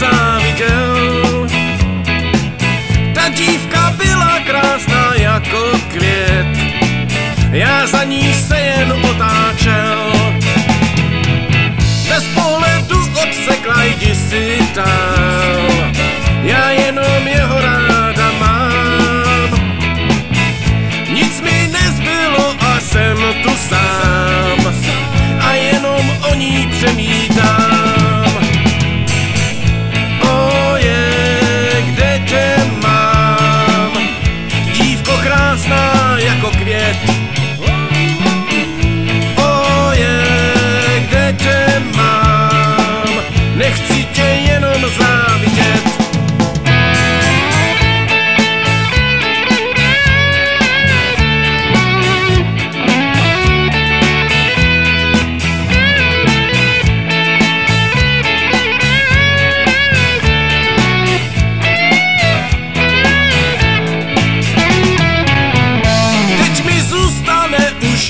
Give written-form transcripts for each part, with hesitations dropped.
záviděl. Ta dívka byla krásná jako květ, já za ní se jen otáčel. Bez pohledu odsekla jdi si dál, já jenom jeho ráda mám. Nic mi nezbylo a jsem tu sám a jenom o ní přemítám. Oje, kde tě mám, dívko krásná jako květ. Oje, kde tě mám, nechci tě jenom závidět.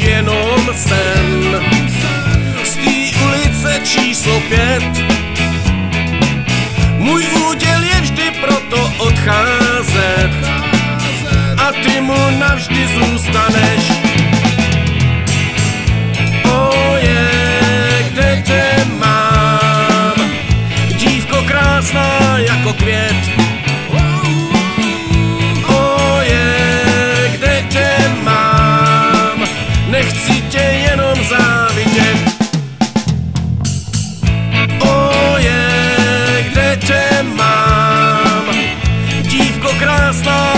Jenom sen z té ulice číslo 5. Můj úděl je vždy proto odcházet a ty mu navždy zůstaneš. Oje, kde tě mám, dívko krásná jako květ. Nechci tě jenom závidět. Oje, kde tě mám, dívko krásná